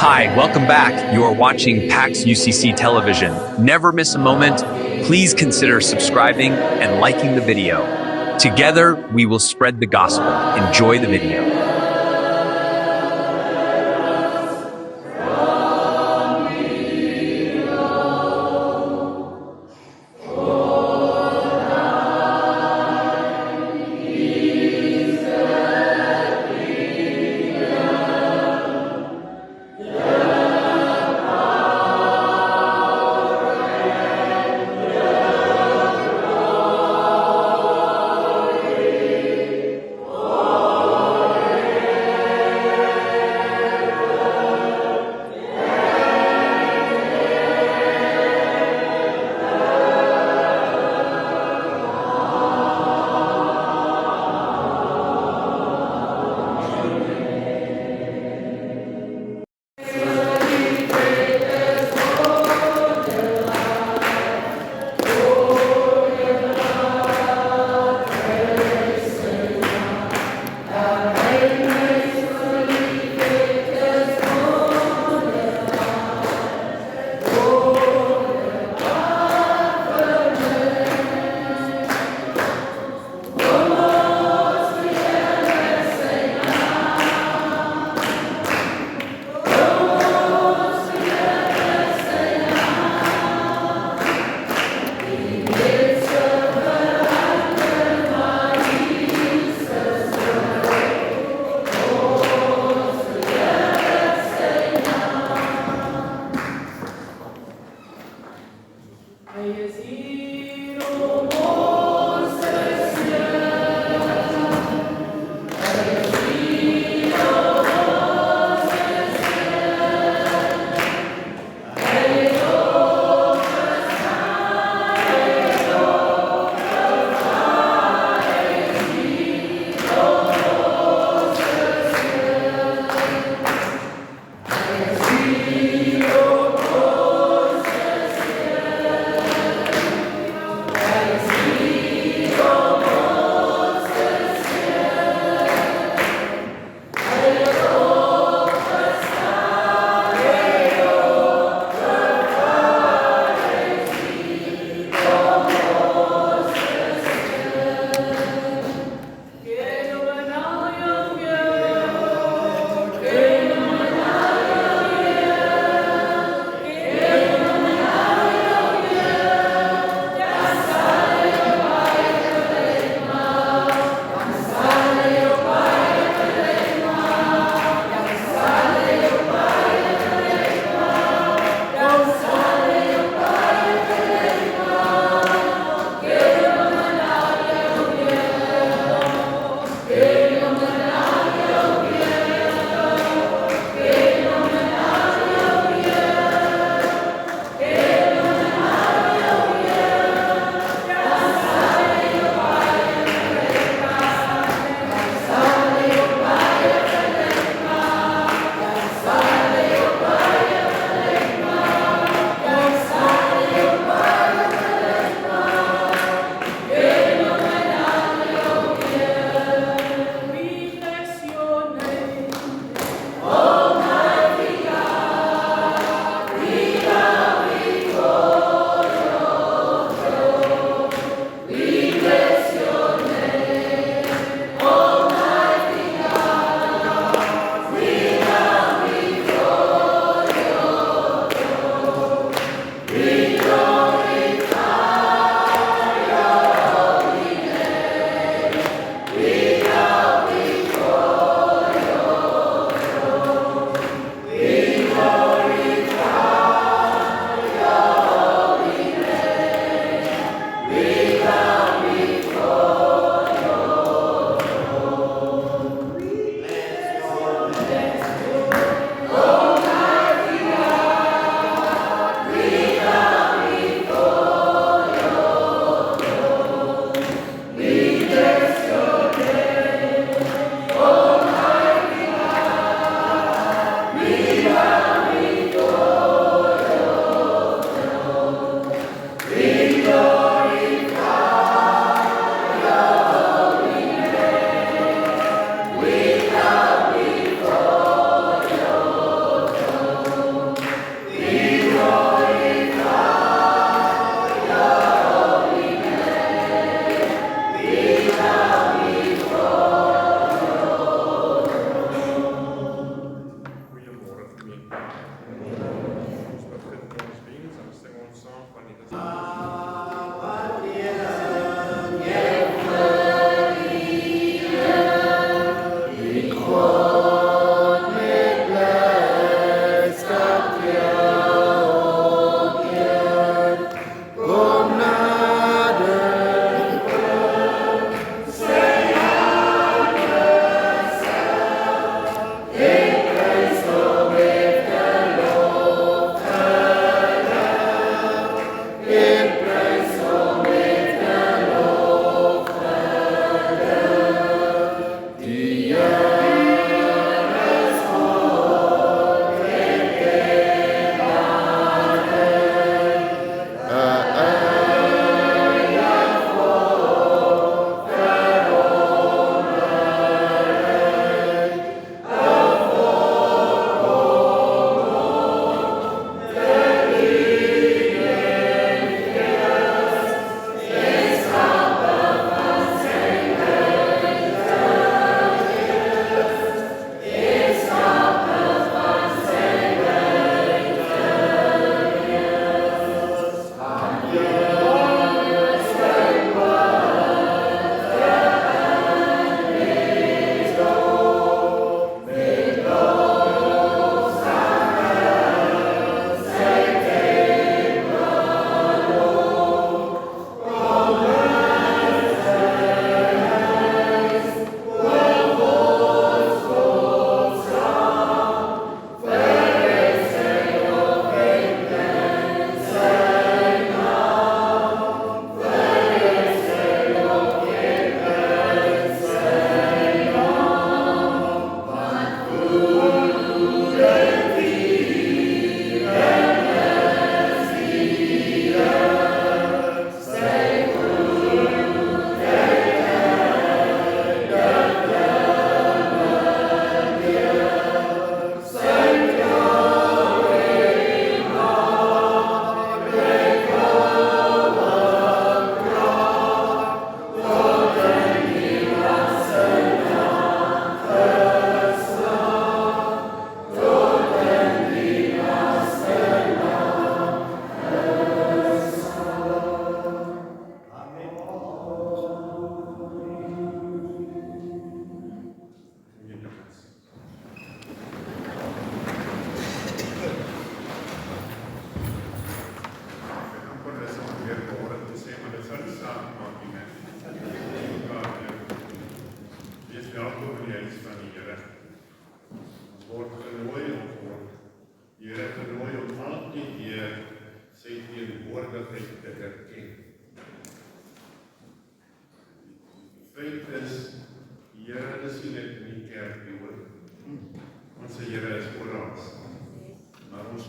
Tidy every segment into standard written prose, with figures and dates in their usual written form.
Hi, welcome back. You are watching PAX UCC Television. Never miss a moment. Please consider subscribing and liking the video. Together, we will spread the gospel. Enjoy the video.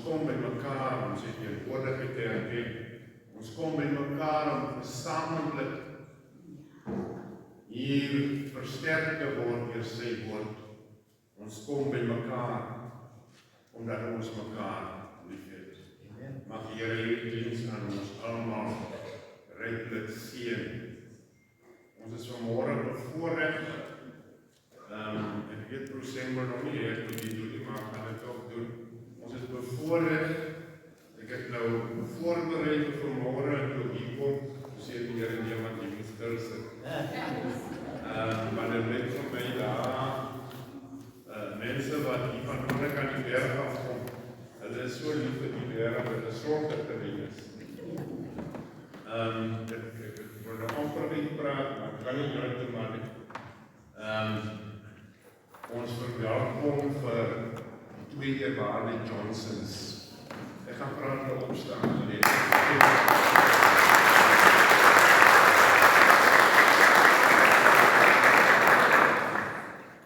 kom by mekaar om sy teenwoordigheid te erken. Ons kom by mekaar om gesamentlik hier versterk te word deur sy woord. Ons kom by mekaar omdat ons mekaar liefhet. Mag die Here hierdie diens aan ons almal ryklik seën. Ons is vanmôre bevoorreg. Ek weet Prosember nog nie het om die doen, maar gaan dit ook doen. Ons is bevoorreg. Ek het nou voorberei vir vanmôre toe hier kom. Sê die Here nee, want jy moet stil sit. Maar dit lyk vir my daar mense wat hier van onder kan die berg afkom. Hulle is so lief vir die berg, hulle sorg dat dit is. Ek wil nou amper uitpraat, maar ek kan nie nou te maar nie. Ons verwelkom vir die twee eerwaarde Johnsons. Ek gaan praat hulle opstaan.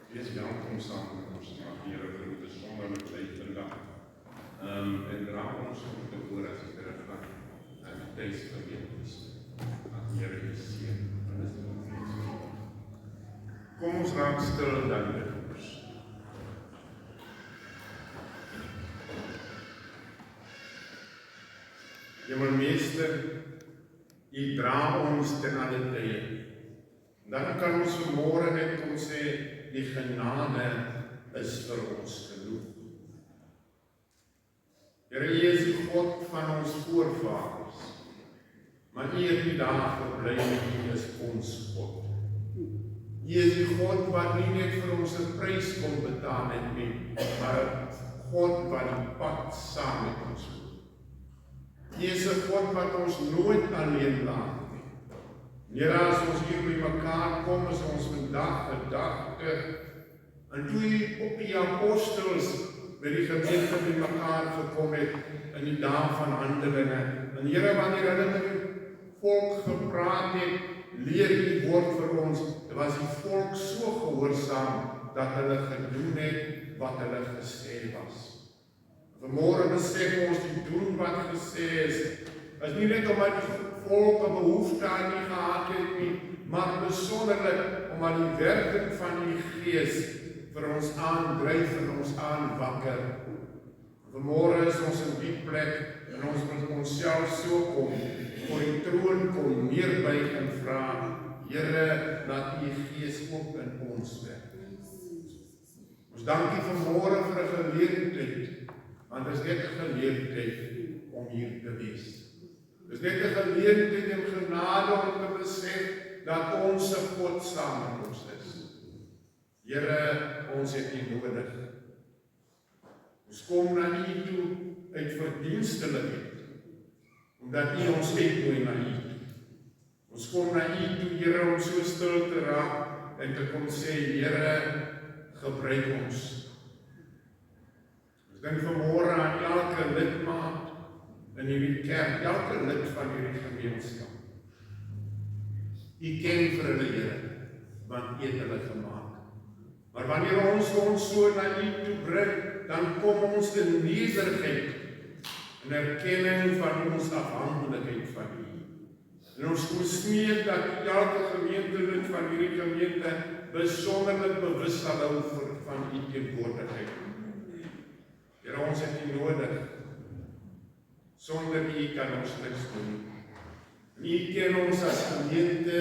Wees welkom saam met ons. Mag die Here groet is wonderlik sy vandag. En dra ons om te hoor as jy teruggaan aan die tydsgemeentes. Mag die Here jou seën. Kom ons raak stil en dan bid ons. Hemelmeester, U dra ons ten alle tye. Dan kan ons vanmôre net kom sê, die genade is vir ons genoeg. Here, U is die God van ons voorvaders, maar U het nie daar gebly nie, U is ons God. U is die God wat nie net vir ons 'n prys kom betaal het nie, maar 'n God wat die pad saam met ons loop. U is 'n God wat ons nooit alleen laat nie. Here, as ons hier by mekaar kom, is ons vandag gedagte en toe U op die apostels by die gemeente by mekaar gekom het in die dae van Handelinge. En Here, wanneer hulle met die volk gepraat het, leer U woord vir ons, was die volk so gehoorsaam dat hulle gedoen het wat hulle gesê was. Vanmôre besef ons die doen wat gesê is nie net omdat die volk 'n behoefte aan U gehad het nie, maar besonderlik omdat die werking van die Gees vir ons aandryf en ons aanwakker. Vanmôre is ons in die plek en ons moet onsself so kom voor die troon kom neerbuig en vra, Here, laat U Gees ook in ons werk. Ons dank U vanmôre vir 'n geleentheid, want dit is net 'n geleentheid om hier te wees. Dit is net 'n geleentheid en genade om te besef dat ons God saam met ons is. Here, ons het U nodig. Ons kom na U toe uit verdienstelikheid, omdat U ons uitnooi na U toe. Ons kom na U toe, Here, om so stil te raak en te kom sê, Here, gebruik ons. Ons dink vanmôre aan elke lidmaat in hierdie kerk, elke lid van hierdie gemeenskap. U ken vir hulle, Here, want U het hulle gemaak. Maar wanneer ons so na U toe bring, dan kom ons in nederigheid en erkenning van ons afhanklikheid van U. En ons smeek dat elke gemeentelid van hierdie gemeente besonderlik bewus sal hou van U teenwoordigheid. Here, ons het U nodig. Sonder U kan ons niks doen. U ken ons as gemeente,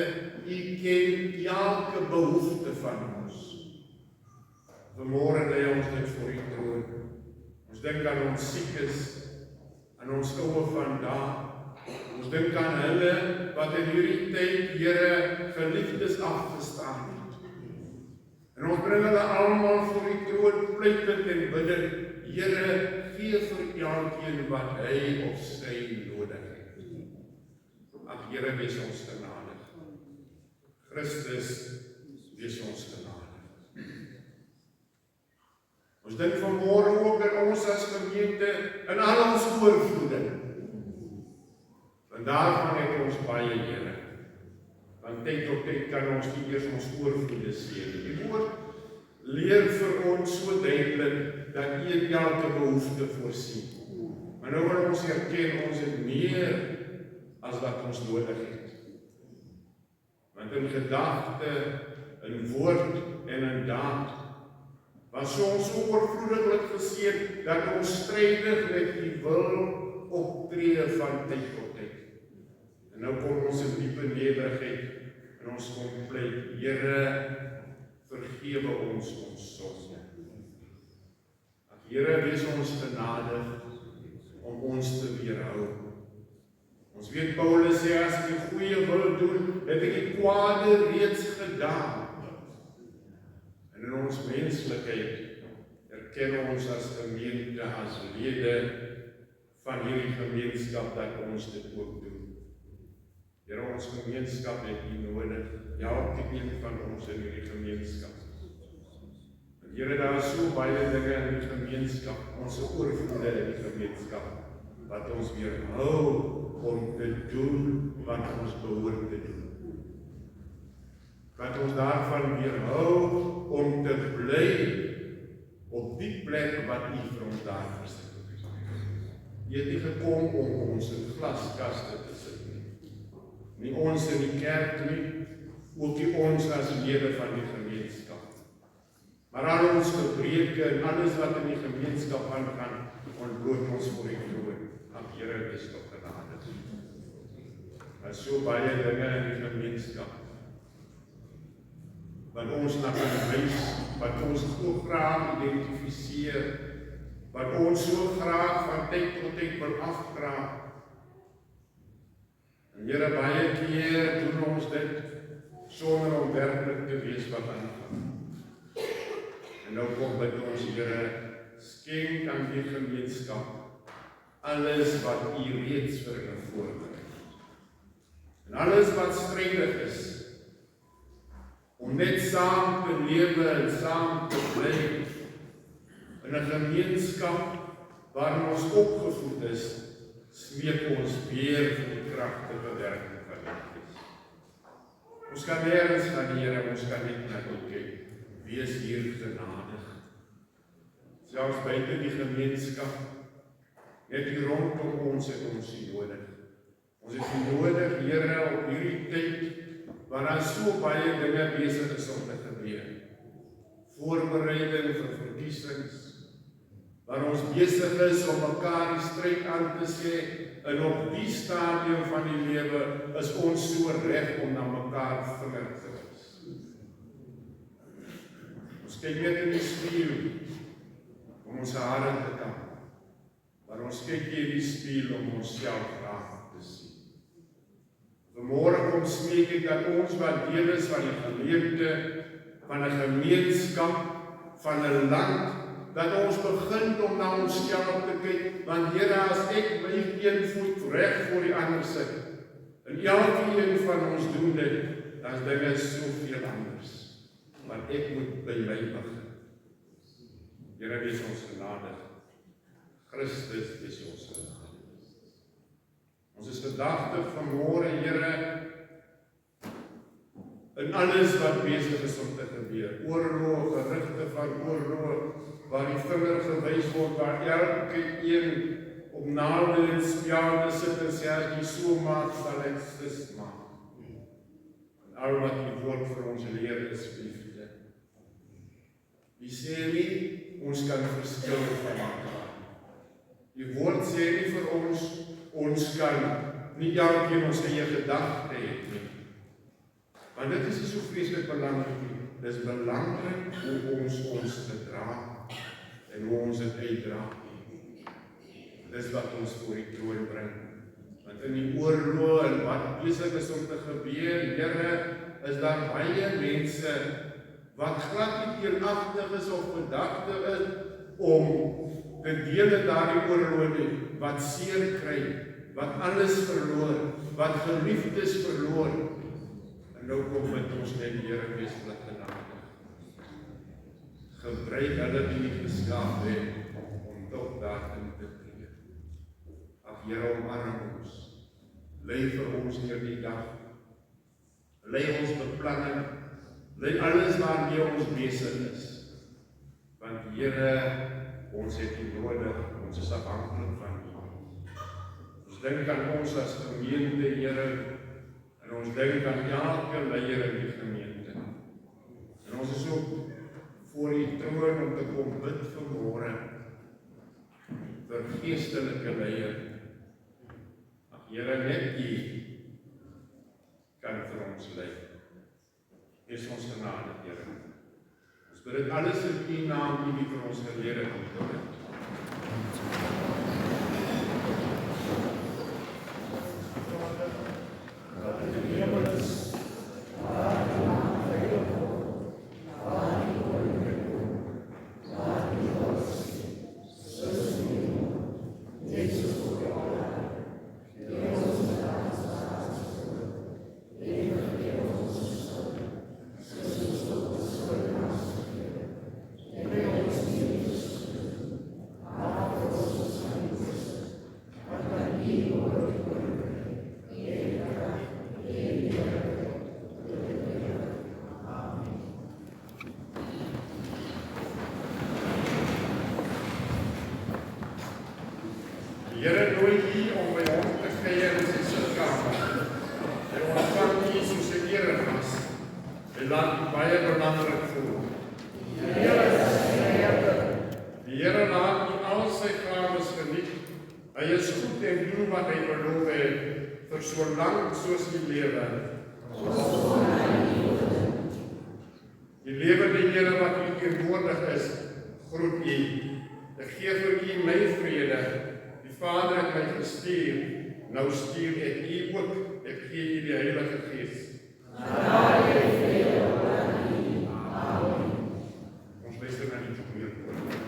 U ken elke behoefte van ons. Vanmôre lê ons dit voor U troon. Ons dink aan ons siekes, aan ons ouwe vandag. Ons dink aan hulle wat in hierdie tyd, Here, geliefdes afgestaan het. En ons bring hulle almal voor U troon, pleitend en bidden, Here, gee vir elkeen wat hy of sy nodig het. Ag, Here, wees ons genadig. Christus, wees ons genadig. Ons dink vanmôre ook aan ons as gemeente in al ons voorvloede. En daarvan het ons baie, Here. Want tyd tot tyd kan ons nie eers ons voorvloede sien. Die woord leer vir ons so duidelik dat U elke behoefte voorsien. Maar nou wil ons erken, ons het meer as wat ons nodig het. Want in gedagte, in woord en in daad, was ons so oorvloediglik geseën, dat ons strydig met die wil optree van tyd tot tyd. En nou kom ons in diepe nederigheid, en ons kom pleit, Here, vergewe ons sonde. Here, wees ons genadig om ons te weerhou. Ons weet Paulus sê, as ek die goeie wil doen, het ek die kwade reeds gedaan. En in ons menslikheid erken ons as gemeente, as lede van hierdie gemeenskap, dat ons dit ook doen. Here, ons gemeenskap het U nodig, elke een van ons in hierdie gemeenskap. En Here, daar is so baie dinge in die gemeenskap, ons oorvloede in die gemeenskap, wat ons weerhou om te doen wat ons behoort te doen. Wat ons daarvan weerhou om te bly op die plek wat U vir ons daar gesit het. U het nie gekom om ons in glaskaste te sit nie. Nie ons in die kerk nie, ook nie ons as lede van die gemeenskap. Maar al ons gebreke en alles wat in die gemeenskap aangaan, ontbloot ons voor die troon. Ag Here, wees tog genadig. Daar is so baie dinge in die gemeenskap wat ons na kan wys, wat ons so graag identifiseer, wat ons so graag van tyd tot tyd wil afkraak. En Here, baie keer doen ons dit sonder om werklik te wees wat aangaan. En nou kom bid ons, Here, skenk aan die gemeenskap alles wat U reeds vir hulle voorberei het. En alles wat strydig is, om net saam te lewe en saam te bly in 'n gemeenskap waarin ons opgevoed is, smeek ons weer vir die kragtige werking van die Gees. Ons kan nergens gaan, Here, ons kan net na U kyk. Wees hier genadig. Selfs buite die gemeenskap, net hier rondom ons het ons U nodig. Ons het U nodig, Here, op hierdie tyd, waar daar so baie dinge besig is om te gebeur. Voorbereiding vir verkiesings, waar ons besig is om mekaar die stryd aan te sê, en op die stadium van die lewe is ons so reg om na mekaar vinger te wys. Ons kyk net in die spieël om ons hare te kam, maar ons kyk hier in die spieël om onsself raak te sien. Vanmôre kom smeek ek dat ons wat deel is van die gemeente, van 'n gemeenskap, van 'n land, dat ons begin om na onsself te kyk, want Here, as ek my een voet reg voor die ander sit, en elke een van ons doen dit, dan is dinge soveel anders. Want ek moet by my begin. Here, wees ons genadig. Christus is ons genadig. Ons is gedagtig vanmôre, Here, in alles wat besig is om te gebeur. Oorlog, gerugte van oorlog, waar die vinger gewys word, waar elke een op naalde en spjaalde sit en sê, as jy so maak, sal ek sis maak. En al wat die woord vir ons leer is liefde. Die sê nie, ons kan verskil van mekaar. Die woord sê nie vir ons kan nie elkeen ons eie gedagte hê nie. Want dit is nie so vreeslik belangrik nie. Dit is belangrik hoe ons gedra en hoe ons dit uitdra. Dis wat ons voor die troon bring. Want in die oorlog en wat besig is om te gebeur, Here, is daar baie mense wat glad nie teelagtig is of gedagte is om te deel in daardie oorlog nie, wat seer kry, wat alles verloor, wat geliefdes verloor. En nou kom met ons net, Here, wees hulle genadig. Gebruik hulle die nie geskaap het, om tot daarin te tree. Ag Here, omarm ons. Lei vir ons deur die dag. Lei ons beplanning. Lei alles waarmee ons besig is. Want Here, ons het U nodig, ons is afhanklik van U. Ons dink aan ons as gemeente, Here, en ons dink aan elke leier in die gemeente. En ons is ook voor U troon om te kom bid vanmôre vir geestelike leier. Ag Here, net U kan vir ons lei. Wees ons genade, Here. Ons bid dit alles in U naam, U wie vir ons geleer het om te bid. Die Here nooi U om by hom te kuier in sy sitkamer. Hy ontvang U soos 'n eregas. Hy laat U baie belangrik voel. Die Here laat U al sy gawes geniet. Hy is goed en doen wat hy beloof het, vir so lank soos U lewe. Die lewende Here wat U teenwoordig is, groet U. Ek gee vir U my vrede. Die Vader het my gestuur, nou stuur ek U ook, ek gee U die Heilige Gees. Ons luister na die toekomende woord.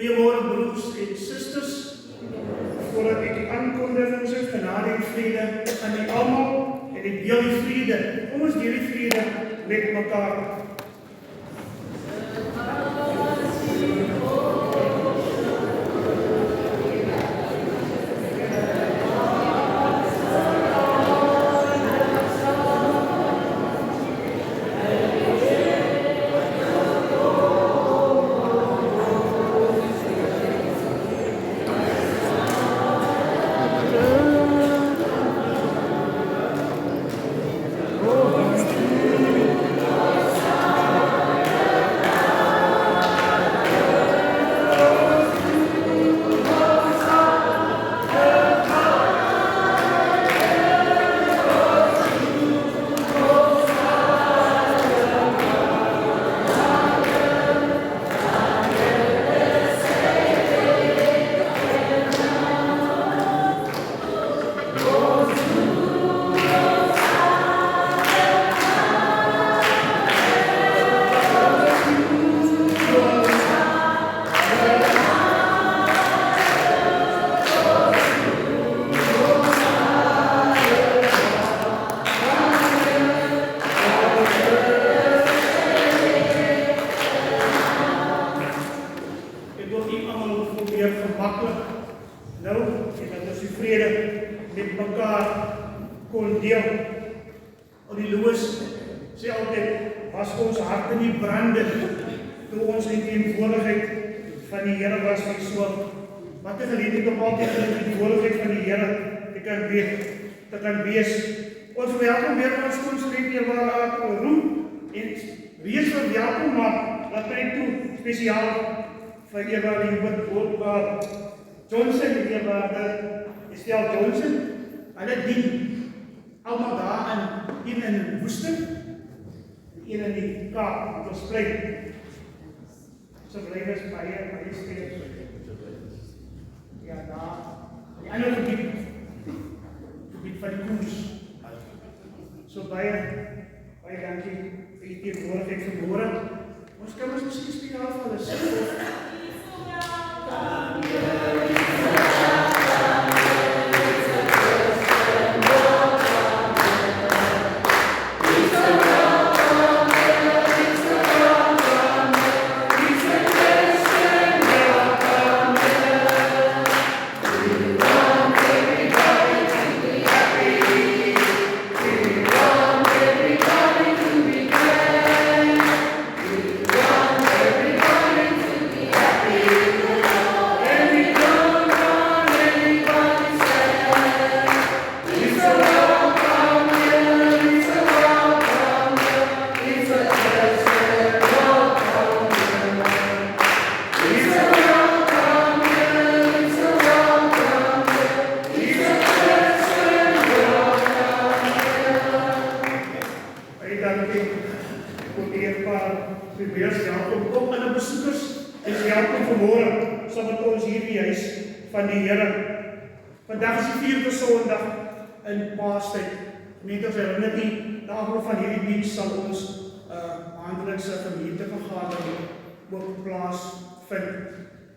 Goeiemôre broers en susters. Voordat ek die aankondiging sê, genade en vrede aan die almal en ek deel die vrede. Kom ons deel die vrede met mekaar.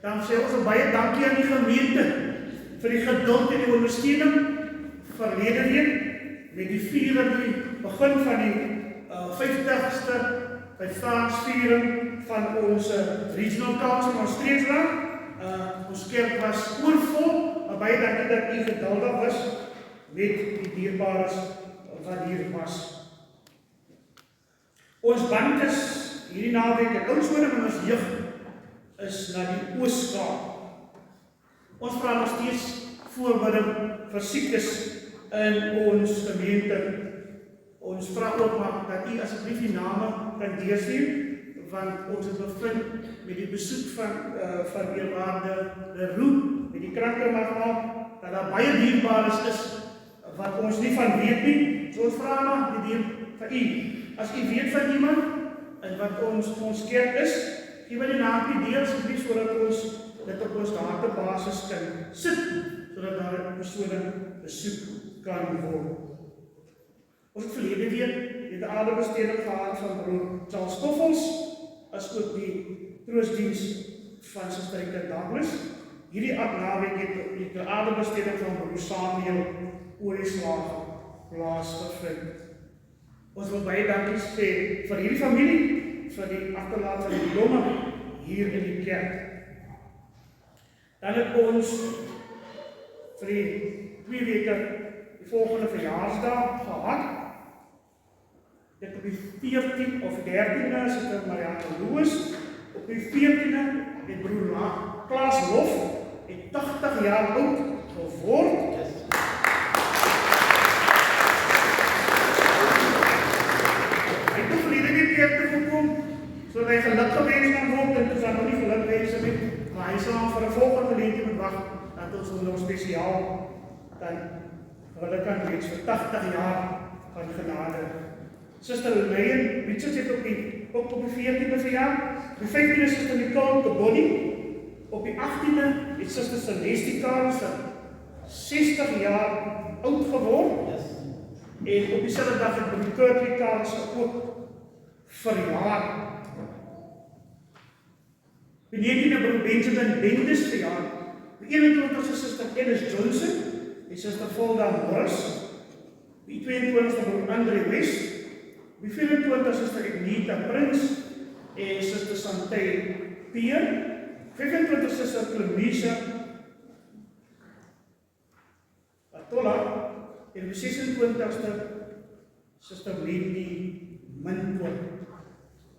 Dan sê ons baie dankie aan die gemeente vir die geduld en die ondersteuning verlede week met die viering, die begin van die 50ste verjaarsviering van ons Regional Council van Streeksland. Ons kerk was oorvol, maar baie dankie dat u geduldig was met die dierbares wat hier was. Ons band is hierdie naweek en Oudtshoorn en ons jeug is na die Oos-Kaap. Ons vra nog steeds voorbidding vir siekes in ons gemeente. Ons vra ook maar dat u asseblief die name kan deurstuur, want ons het bevind met die besoek van eerwaarde Leroux, met die krankenmagnaal, dat daar baie dierbares is wat ons nie van weet nie. So ons vra maar vir u, as u weet van iemand en wat ons kerk is, gee my die naampie deel asseblief sodat ons dit op ons database kan sit, sodat daar 'n persoonlike besoek kan word. Ons het verlede week die adembesteding gehad van broer Charles Koffels, as ook die troostdiens van Suster Rita Douglas. Hierdie naweek het die adembesteding van broer Samuel Oorslag plaasgevind. Ons wil baie dankie sê vir hierdie familie, vir die agterlaat van die blomme hier in die kerk. Dan het ons vir die 2 weke die volgende verjaarsdag gehad. Dit op die 14 of 13e Suster Marianne Louis, op die 14e het broer Klaas Hof, het 80 jaar oud geword. Hy het verlede week kerk toe gekom, sodat hy geluk gewens kan word, en toe sal nog nie geluk wens nie, maar hy sal vir 'n volgende geleentheid moet wag, dat ons nog spesiaal dan hulle kan wees vir 80 jaar van genade. Suster Leyen Richards het ook op die 14de verjaar, op die 15de Suster Nicole Kebonnie, op die 18de het Suster Celestie Karlse 60 jaar oud geword, en op dieselfde dag het broer Kurtley Karlse ook verjaar. Die 19de broer Benjamin Bendis verjaar, die 21ste Suster Alice Johnson, die Suster Volda Morris, die 22ste broer Andre West, die 24 Suster Agneta Prins en Suster Santay Pier, 25 Suster Clemisa Patola en die 26ste Suster Wendy Minkoop.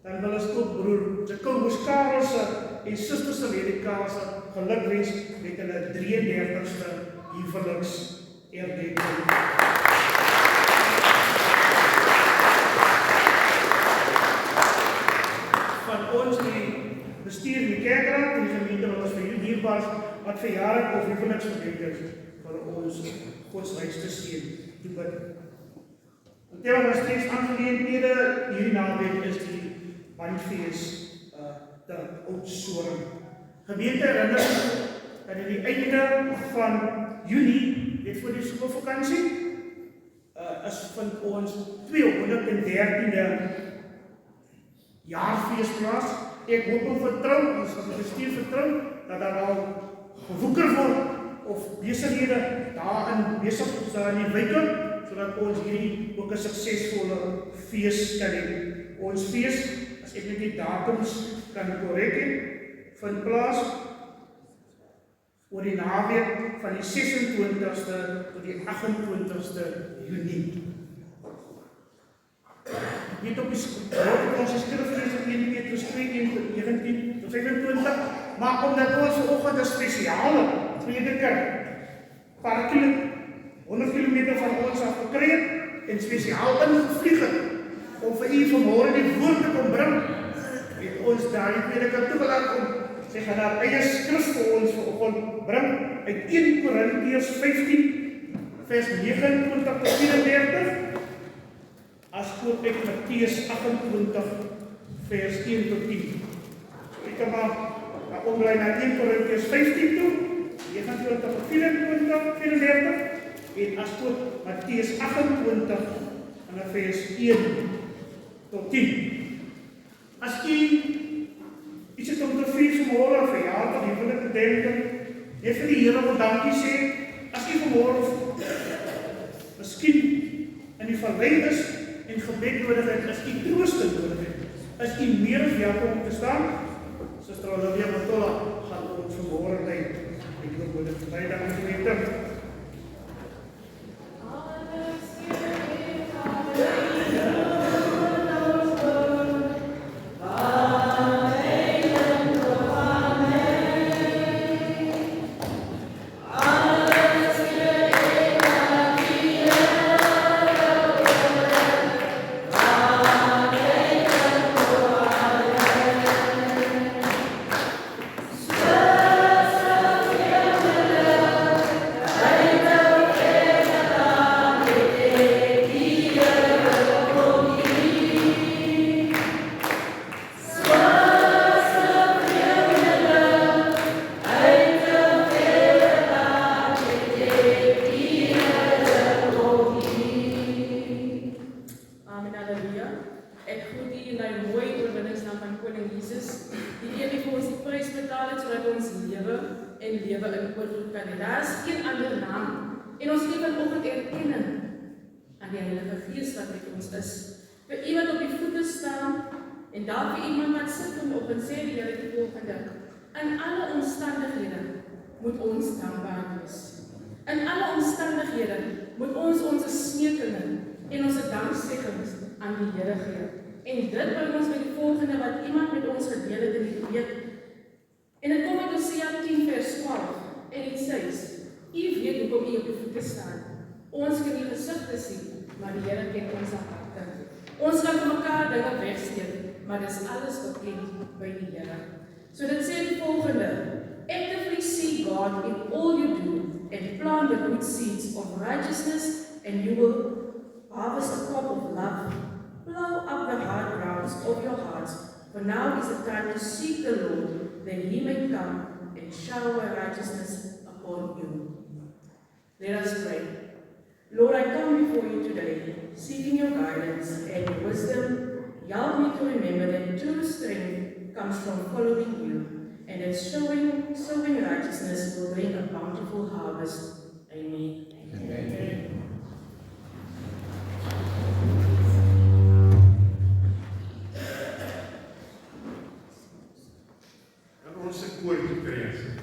Dan wil ons ook broer Jacobus Karelse en Suster Selene Karelse geluk wens met hulle 33ste huweliksherdenking. Bestuur die kerkraad en die gemeente wat ons vir hierdie dierbaars wat verjaardag of huweliksgedenk vir ons godsdienste seën te bid. Terwyl ons steeds aangeleenthede hierdie naweek is die bandfees te Oudtshoorn. Gemeente herinner dat aan die einde van Junie, net voor die skoolvakansie, is vind ons 213de jaarfees plaas. Ek hoop en vertrou, ons wat die bestuur vertrou, dat daar al gewoeker word of besighede daarin besig is in die wike, sodat ons hierdie ook 'n suksesvolle fees kan hê. Ons fees, as ek net die datums kan korrek hê, vind plaas oor die naweek van die 26ste tot die 28ste Junie. Niet op die ons skriflees in 1 Petrus 2:19-25, maar omdat ons vanoggend 'n spesiale prediker paar 100 km van ons af gekry het en spesiaal ingevlieg het om vir u vanmôre die woord te kom bring, het ons daardie prediker toegelaat om sy gaan haar eie skrif vir ons vanoggend bring uit 1 Korintiërs 15 vers 29-34. As ook uit Matteus 28 vers 1-10. So ek kan maar omdraai na 1 Korintiërs 15 toe, 29-34, en as ook Matteus 28 en vers 1-10. As u iets het om te vier vanmôre verjaardag, huwelik gedenking, Net vir die Here wil dankie sê, as jy vanmôre miskien in die verlei is en gebed nodig het, as jy troosting nodig het, as jy meer as welkom om te staan, Suster Olivia Matola gaan ons vanmôre lei. Ek wil dit baie dankie gewete. In alle omstandighede moet ons dankbaar wees. In alle omstandighede moet ons onze smeekinge en onze dankzeggings aan die Here gee. En dit bring ons by die volgende wat iemand met ons gedeel het in die gebed. En dit kom uit Hosea 10 vers 12 en dit sê: U weet hoekom u op die voete staan. Ons kan die gesigte sien, maar die Here ken ons harte. Ons kan vir mekaar dinge wegsteek, maar dis alles bekend by die Here. So dit sê die volgende: actively see God in all you do and plant the good seeds of righteousness, and you will harvest a crop of love. Plow up the hard grounds of your hearts, for now is the time to seek the Lord, that he may come and shower righteousness upon you. Let us pray. Lord, I come before you today, seeking your guidance and your wisdom. Help me to remember that true strength comes from following you, and that sowing righteousness will bring a bountiful harvest. Amen. Amen. En ons se koortjie kreeg.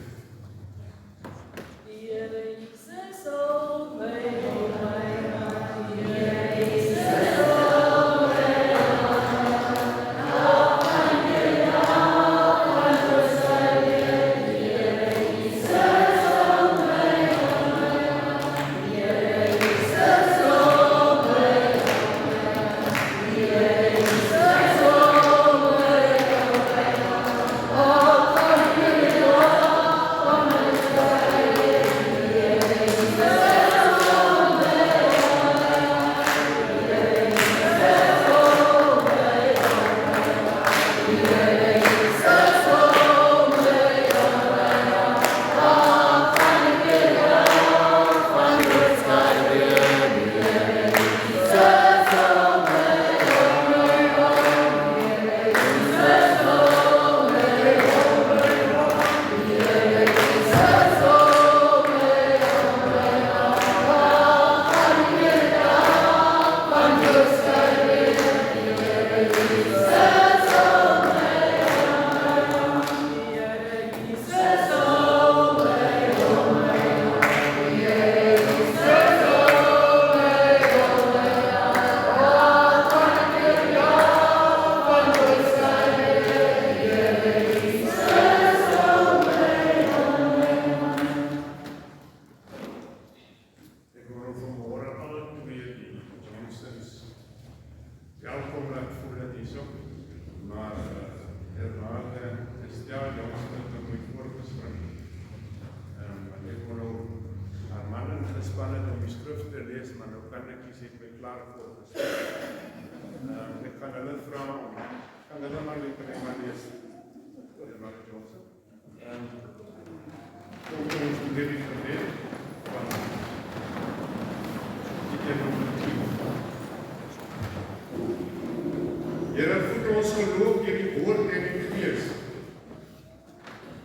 Here voed ons geloof deur die woord en die gees.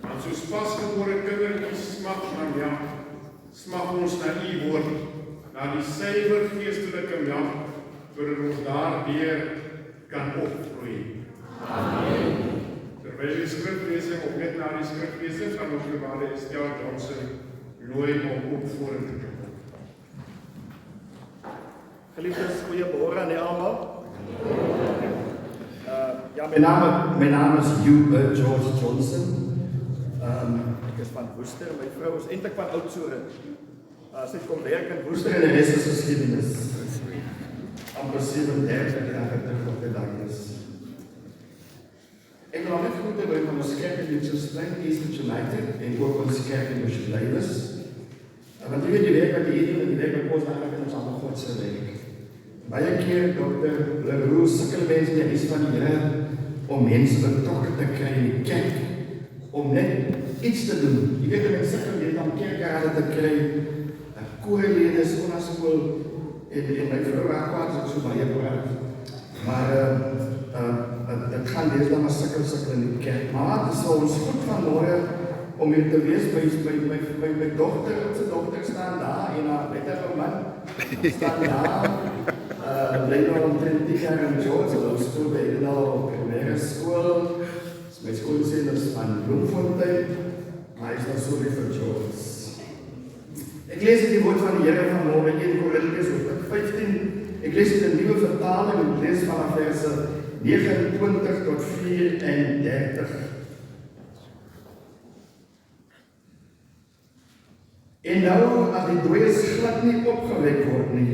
Want soos pasgebore kindertjies mag smag ons na u woord, na die suiwer geestelike melk, sodat ons daardeur kan opgroei. Amen. Terwyl die skriflesing of net na die skriflesing gaan ons Gebade Estelle Johnson nooi om ook vorentoe te kom. Geliefdes, goeiemôre aan almal. Ja, mijn naam is Hugh George Johnson. Ek is van Woester. My vrou is eintlik van Oudtshoorn. Sy kom werk in Woester en die res is geskiedenis. Amper 37 jaar terug op die dag is. Ek wil net goed doen van ons kerk in Litchfield, East United en ook ons kerk in Bishop Davis. Want jy weet die werk wat die doen en die werk wat ons eigenlijk in ons allemaal God se werk. Baie keer Dr. Leroux sukkel mense in die huis van die Here om mense betrokke te kry in die kerk, om net iets te doen. Jy weet, mense sukkel net om kerkrade te kry, koorlede, sonnaskool, en my vrou raak kwaad, so ek so baie praat. Maar het gaan deesdae maar sukkel in die kerk. Maar het is ons goed vanmorgen om hier te wees, my dochter, onze dochter staan daar, en haar wettige man staan daar, bly nou omtrent 10 jaar in George, ons school by Edenal, primaire school, my schoolzin is van Bloemfontein, maar hy is dan so lief vir George. Ek lees die woord van die Here vanmorgen, 1 Korintiërs hoofstuk 15, ek lees in 'n nuwe vertaling, en lees vanaf verse 29 tot 34. En nou, as die dooies glad nie opgewek word nie,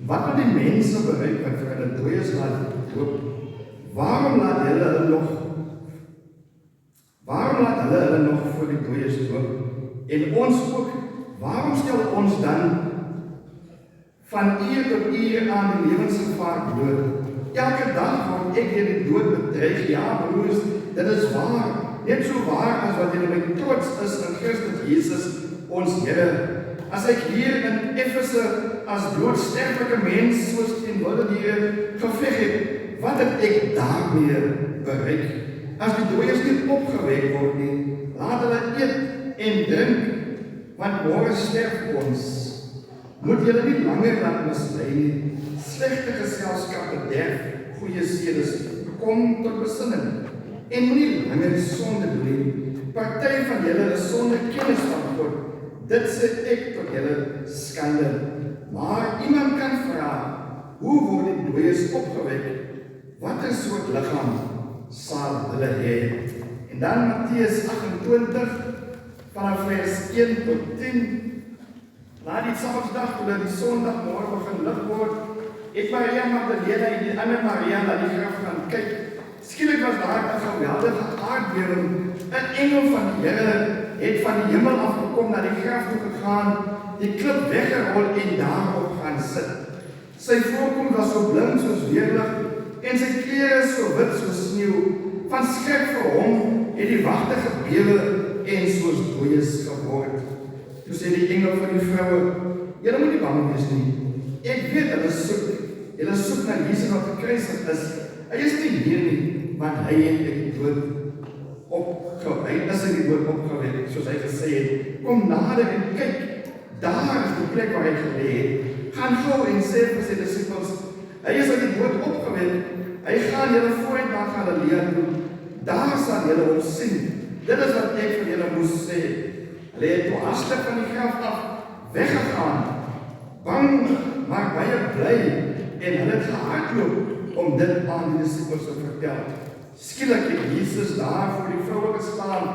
wat moet die mense bereik wat vir hulle dooies laat doop? Waarom laat hulle nog voor die dooies doop? En ons ook, waarom stel ons dan van uur tot uur aan die lewensgevaar bloot? Elke dag word ek deur die dood bedreig. Ja, broers, dit is waar. Net so waar as wat julle my trots is in Christus Jesus, ons Here. As ek hier in Efese as doodsterflike mens soos teenwoorde die Here geveg het, wat het ek daarmee bereik? As die dooies nie opgewek word nie, laat hulle eet en drink, want môre sterf ons. Moet julle nie langer laat mislei nie. Slegte geselskap bederf goeie sedes. Kom tot besinning en moenie langer sonde doen nie. Party van julle is sonder kennis van God. Dit sê ek tot julle skande. Maar iemand kan vra, hoe word die dooies opgewek? Watter soort liggaam sal hulle hê? En dan Matteus 28 vanaf vers 1 tot 10. Na die Saterdag, toe die Sondagmôre begin lig word, het Maria Magdalena en die ander Maria na die graf gaan kyk. Skielik was daar 'n geweldige aardbewing. 'n Engel van die Here het van die hemel afgekom, na die graf toe gegaan, die klip weggerol en daarop gaan sit. Sy voorkoms was so blink soos weerlig en sy klere so wit soos sneeu. Van skrik vir hom het die wagte gebewe en soos dooies geword. Toe sê die engel vir die vroue, julle moet nie bang wees nie. Ek weet julle soek na Jesus wat gekruisig is. Hy is nie hier nie, want hy het die dood hy is in die dood opgewek, soos hy gesê het. Kom nader en kyk, daar is die plek waar hy gelê het. Gaan gou en sê vir sy disippels, hy is uit die dood opgewek. Hy gaan julle vooruit na Galilea toe. Daar sal julle hom sien. Dit is wat ek vir julle moes sê. Hulle het toe hastig van die graf af weggegaan, bang, maar baie bly, en hulle het gehardloop om dit aan die disippels te vertel. Skielik het Jesus daar voor die vroue gestaan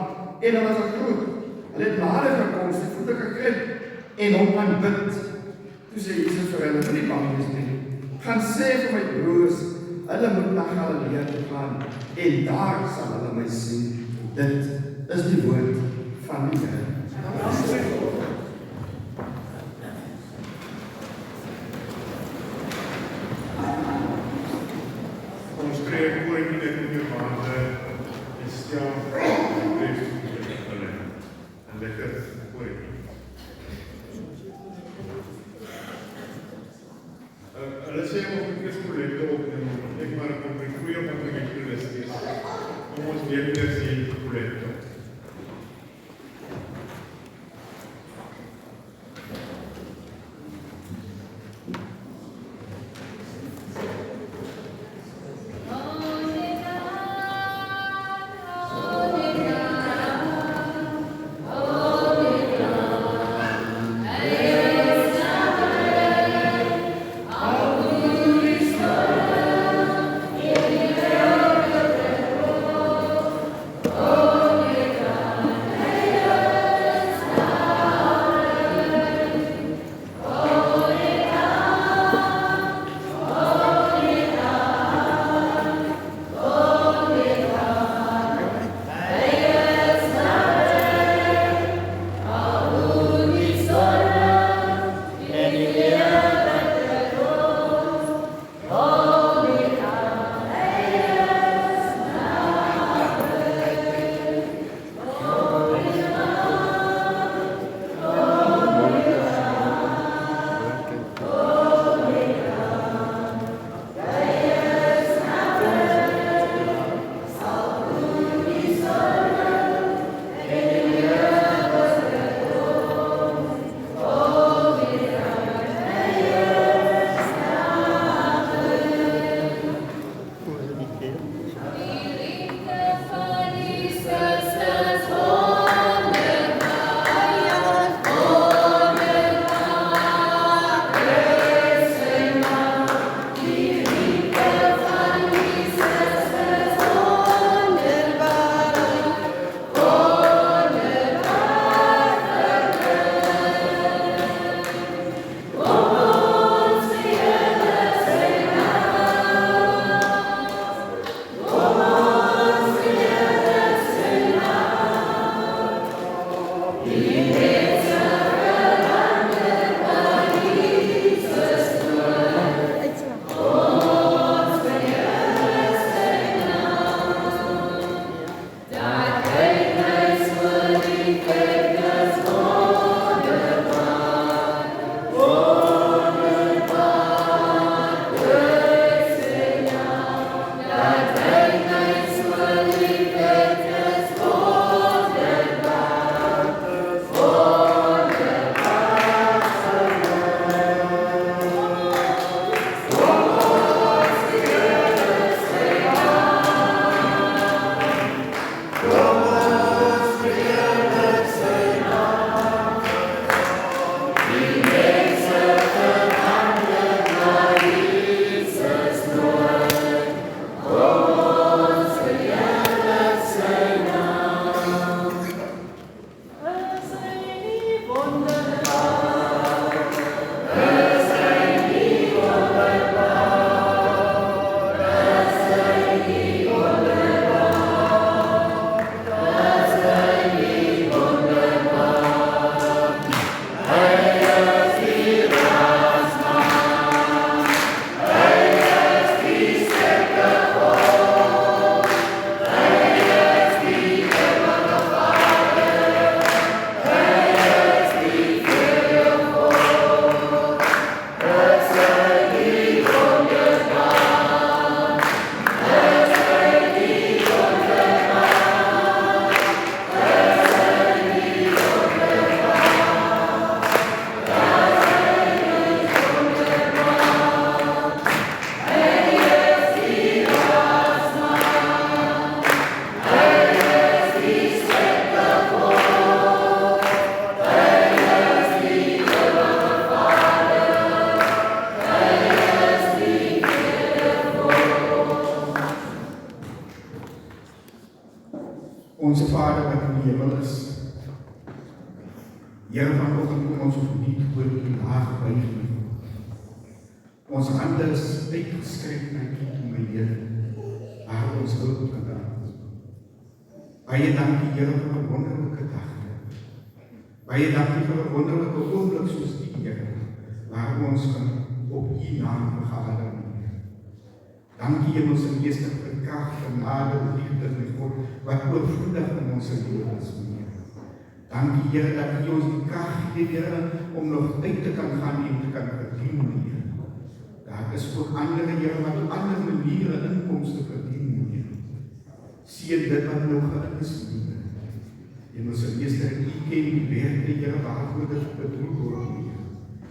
en hulle gegroet. Hulle het nader gekom, sy voete gegryp en hom aanbid. Toe sê Jesus vir hulle, moenie bang wees nie. Gaan sê vir my broers, hulle moet na Galilea toe gaan en daar sal hulle my sien. Dit is die woord van die Here. Ons spreek oor die Gebade Estelle en lekker oor hulle sê of ek eers kollekte opneem, ek maar op my goeie opneem om ons weer te sien kollekte. kom ons hoef nie oor die laag buig nie. Ons hande is uitgestrek na U, my Here, waar ons hulp kan aan. Baie dankie, Here, vir 'n wonderlike dag. Baie dankie vir 'n wonderlike oomblik soos die Here, waar ons kan op U naam vergader. Dankie, Hemelse Meester, vir krag, genade, liefde, my God, wat oorvloedig in ons lewens is. Dankie, Here, dat U ons die krag gee, Here, om nog uit te kan gaan en te kan verdien, Here. Daar is ook ander, Here, wat op ander maniere inkomste verdien, Here. Seën dit wat nou gein is, Here. Hemelse Meester, U ken die werke, Here, waarvoor dit bedoel word, Here.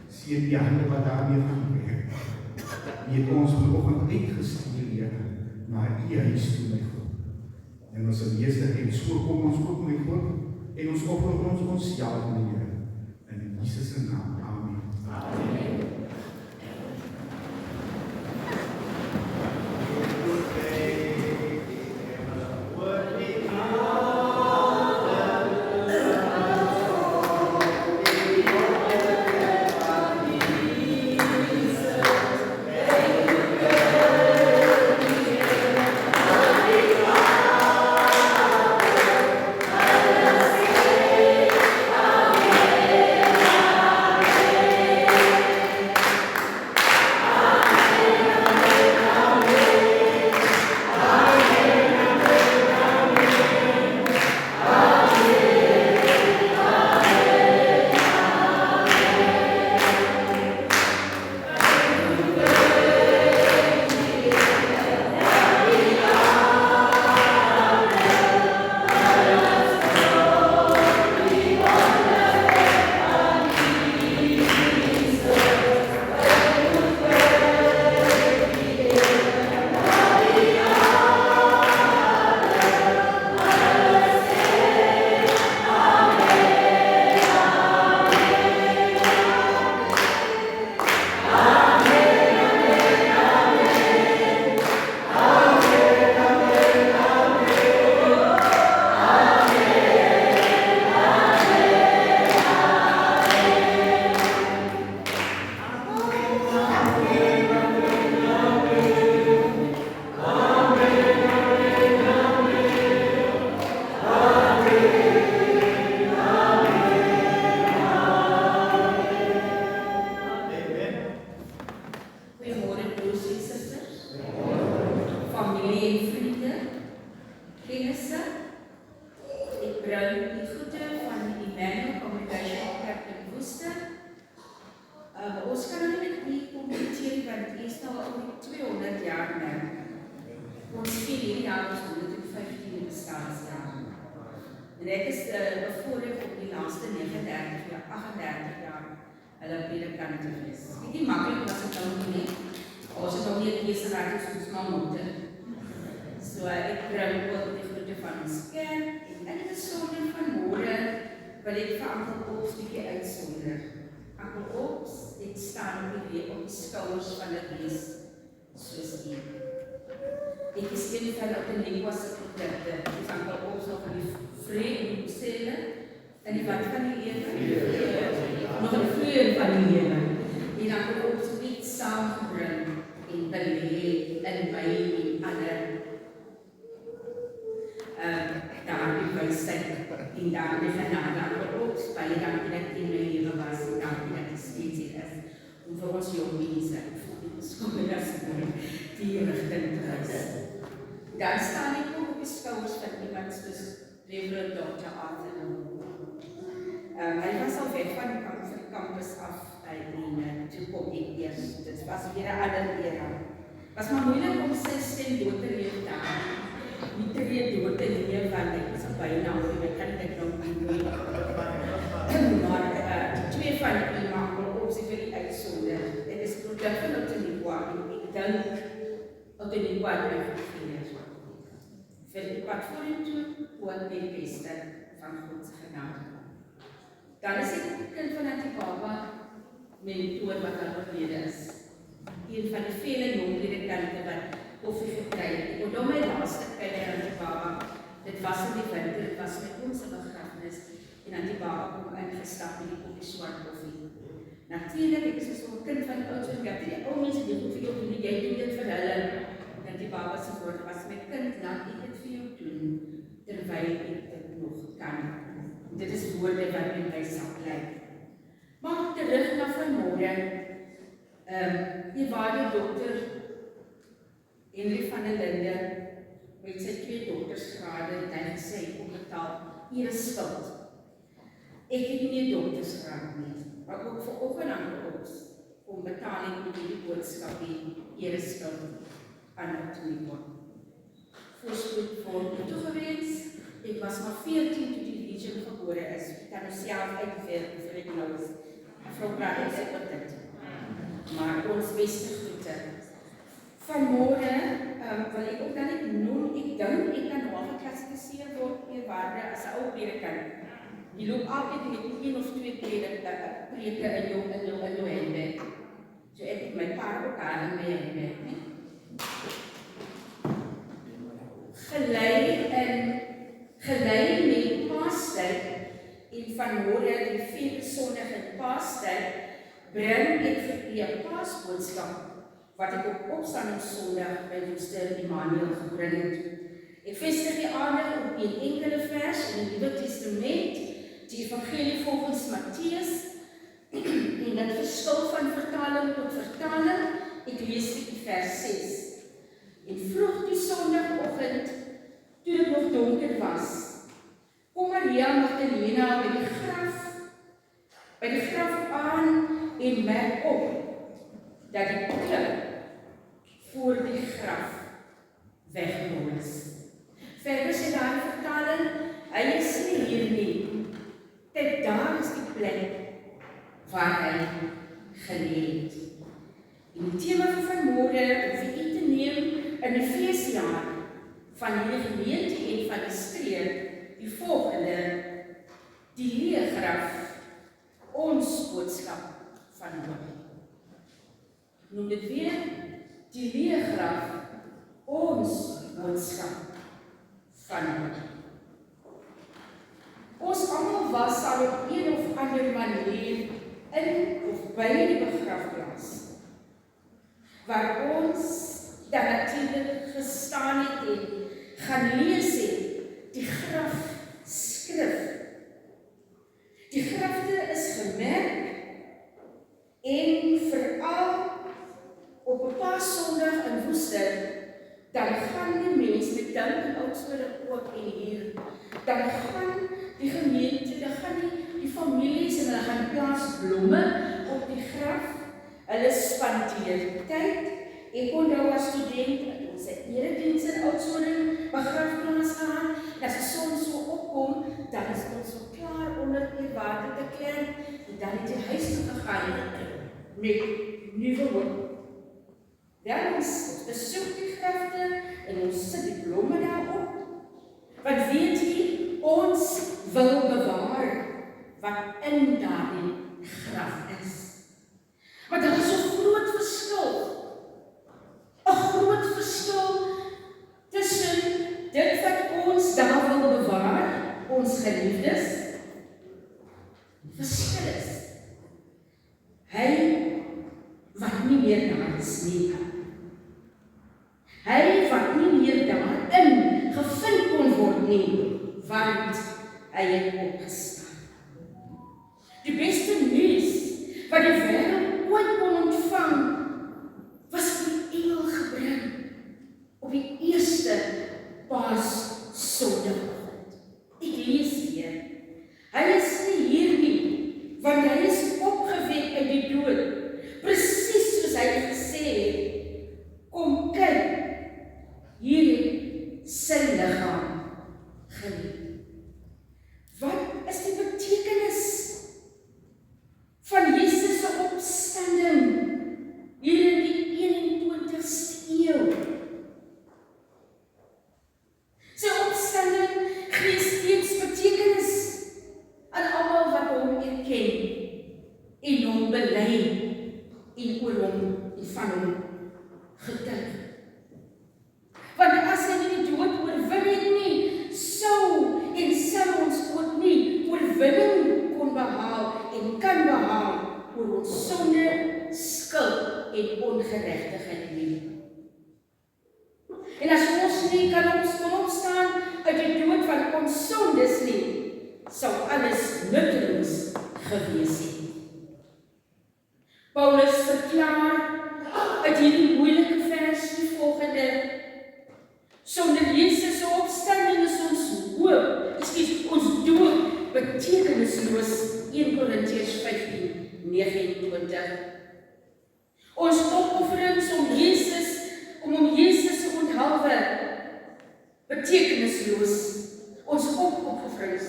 Seën die hande wat daarmee gaan werk. U het ons vanoggend uitgestuur, Here, na U huis toe, my God. Hemelse Meester, en so kom ons ook, my God, en ons offer ons onsself, my Here. In Jesus se naam. Amen. Amen. Dan staan ek ook op die skouers van iemand soos Reverend Dr. Arthur. Hy was al weg van die campus af en toe kom ek eers. Dit was weer 'n ander era. Was maar moeilik om sy stem dood te leef daar. Nie te weer dood te leef, want ek is al byna oor, ek kan dit nog nie doen. Maar twee van die maak op sy vir die uitsonder. Dit is produk van Otaniqua en ek dink Otaniqua het my gegeneer. Vir die pad vorentoe, ook die beste van God se genade. Dan is ek ook kind van Antibaba, mentor wat al oorlede is. Een van die vele jong predikante wat koffie gekry het. Ek onthou my laaste keer aan Antibaba, dit was in die winter, dit was my oomse begrafenis, en dan die baba kom ingestap met die koppie swart koffie. Natuurlijk, ek is so 'n kind van ouds en ek die ou mense die goed vir jou doen, jy doen dit vir hulle. En die baba sê woord, as my kind, laat ek dit vir jou doen, terwyl ek dit nog kan. Dit is woorde wat in my sak bly. Maar terug na vanmôre, die waarde dokter Henry van der Linde, met sy 2 doktersgrade, het hy gesê, om betaal, hier is skuld. Ek het nie 'n doktersgraad nie, maar ook vanoggend aan ons, om betaling met die boodskap hier is skuld aan het toekom. Voorspoed word toegewens. Ek was maar 14 toe die Legion gebore is. Ek kan myself uitwerk hoeveel ek nou is. Mevrou Brady sê ook dit. Maar ons beste groete. Vanmôre wil ek ook dan net noem, ek dink ek kan wel geklassifiseer word eerwaarde as 'n ou prediker. Jy loop altyd met 1 of 2 preke in jou hande. So ek het my paar ook aan in my hande. Gelei met Paastyd en vanmôre die 4 Sondag in Paastyd bring ek vir u 'n paasboodskap wat ek op Opstandingssondag by Woester Immanuel gebring het. Ek vestig die aandag op 'n enkele vers in die Nuwe Testament, die Evangelie volgens Matteus, en dit verskil van vertaling tot vertaling. Ek lees die vers 6. En vroeg die Sondagoggend, toe dit nog donker was, kom Maria Magdalena by die graf aan en merk op dat die klip voor die graf weggerol is. Verder sê daar die vertaling, hy is nie hier nie. Dit daar is die plek waar hy gelê het. En die tema van vanmôre om vir u te neem in die feesjaar van die gemeente en van die streek, die volgende, die leë graf, ons boodskap van hoop. Noem dit weer, die leë graf, ons boodskap van hoop. Ons almal was al op een of ander manier in of by die begrafplaas, waar ons dan natuurlik gestaan het en gaan lees het, die grafskrif. Die grafte is gemerk en veral op 'n Paasondag in Woester, dan gaan die mense met dink en Oudtshoorn ook en hier, dan gaan die gemeente, dan gaan die families en hulle gaan plaas blomme op die graf, hulle spandeer tyd. Ek onthou as student, ons het erediens in Oudtshoorn begrafplaas gehad, as die son so opkom, dan is ons so klaar onder die water te kerk, en dan het die huis toe gegaan met nuwe hoop. Dan ons besoek die grafte en ons sit die blomme daarop, want weet jy, ons wil bewaar wat in daardie graf is. Maar daar is 'n groot verskil. 'n groot verskil tussen dit wat ons daar wil bewaar, ons geliefdes, verskil is, hy wat nie meer daar is nie. Hy wat nie meer daarin gevind kon word nie, want hy het opgestaan. Die beste nuus wat die wêreld ooit kon ontvang, was die engel gebring op die eerste Paasondagoggend. Ek lees weer. Hy is nie hier nie, want hy is opgewek uit die dood. Presies soos hy gesê het, kom kyk, hier het sy liggaam gelê. Wat is die betekenis van Jesus se opstanding hier in die 21ste eeu? Sy opstanding gee steeds betekenis aan almal wat hom erken en hom bely en oor hom en van hom getuig. Want as hy nie die dood oorwin het nie, sou ons ook nie oorwin oor ons sonde, skuld en ongeregtigheid nie. En as ons nie kan opstaan uit die dood van ons sondes nie, sou alles nutteloos gewees het. Paulus verklaar uit hierdie moeilike vers die volgende: sonder Jesus se opstanding is ons ons dood betekenisloos. 1 Korintiërs 15:29. Ons opofferings om hom Jesus te onthulwe betekenisloos. Ons opofferings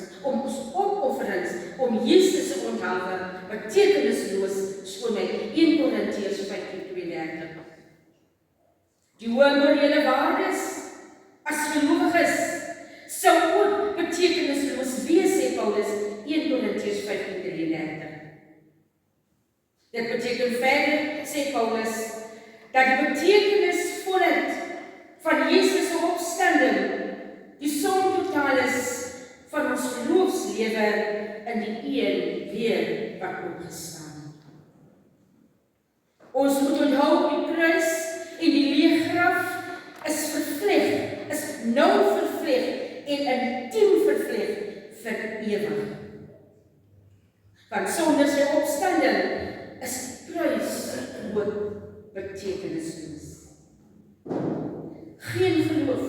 om Jesus te onthulwe betekenisloos, skoon my 1 Korintiërs 15:32. Die hoë morele waardes as gelowiges sou ook betekenisloos wees, sê Paulus 1 Korintiërs 15:33. Dit beteken verder, sê Paulus, dat die betekenisvolheid van Jesus se opstanding die som totaal is van ons geloofslewe in die een weer wat opgestaan het. Ons moet onthou die kruis en die leë graf is vervleg, is nou vervleg en intiem vervleg vir ewig. Want sonder sy opstanding is die kruis ook betekenisloos. Geen geloof,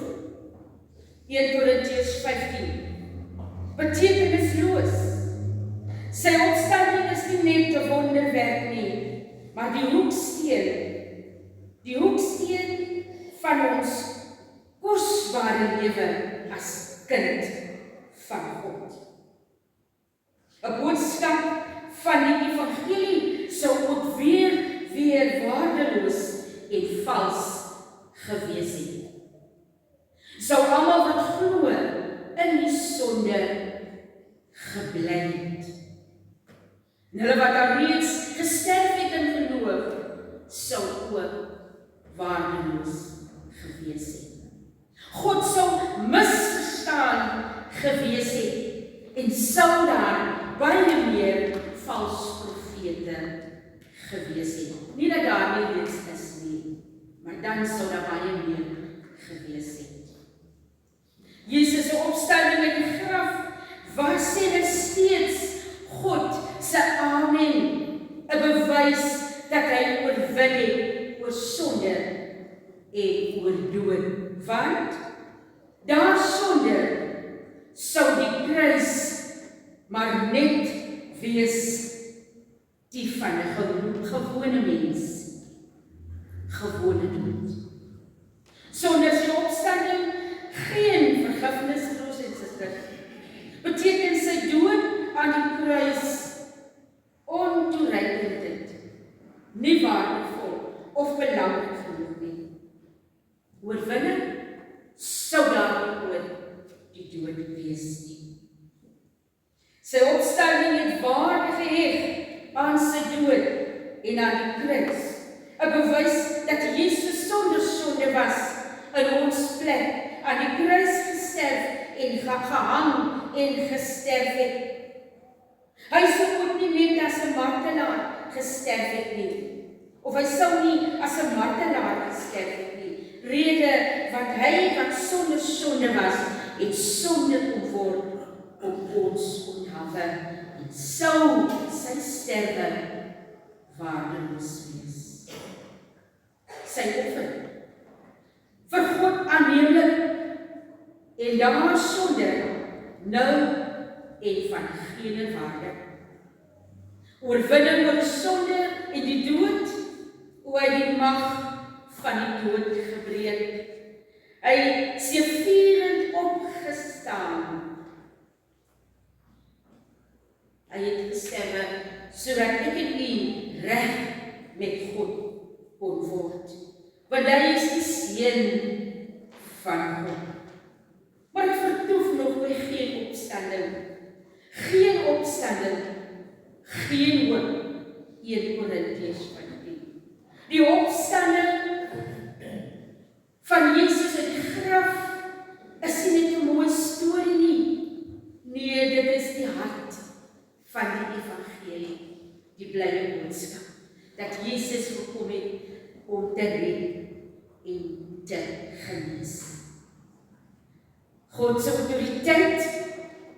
1 Korintiërs 15, betekenisloos. Sy opstanding is nie net 'n wonderwerk nie, maar die hoeksteen van ons kosbare lewe as kind van God. 'n boodskap van die evangelie sou ook weer waardeloos en vals gewees het. Sou almal wat glo in die sonde gebly het. En hulle wat al reeds gesterf het in geloof, sou ook waardeloos gewees het. God sou misverstaan gewees het en sou daar baie meer vals profete gewees het. Nie dat daar nie reeds is nie, maar dan sou daar baie meer gewees het. Jesus se opstanding uit die graf was steeds God se amen, 'n bewys dat hy oorwin het oor sonde en oor dood. Want daar sonder sou die kruis maar net wees die van 'n gewone mens, gewone dood. Sonder sy opstanding geen vergifnis, broers en susters. Beteken sy dood aan die kruis ontoereikend, nie waardevol of belangrik genoeg nie. Oorwinning sou daar nie oor die dood wees nie. Sy opstanding het waarde geheg aan sy dood en aan die kruis, 'n bewys dat Jesus sonder sonde was in ons plek, aan die kruis gesterf en gehang en gesterf het. Hy sou ook nie net as 'n martelaar gesterf het nie, of hy sou nie as 'n martelaar gesterf het nie. Rede, want hy wat sonder sonde was, het sonde geword om ons onthou, en sou sy sterwe waardeloos wees. Sy offer vir God aanneemlik en daar sonde nou en van geen waarde. Oorwinning oor sonde en die dood, hoe hy die mag van die dood gebreek. Hy seëvierend opgestaan. Hy het gesterwe sodat ek en u reg met God kon word. Want hy is die seun van God. Maar ek vertoef nog by geen opstanding. Geen opstanding. Geen hoop. 1 Korintiërs 15. Die opstanding van Jesus uit die graf is nie net 'n mooi storie nie. Nee, dit is die hart van die evangelie, die blye wonderlike boodskap dat Jesus gekom het om te red en te genees. God se autoriteit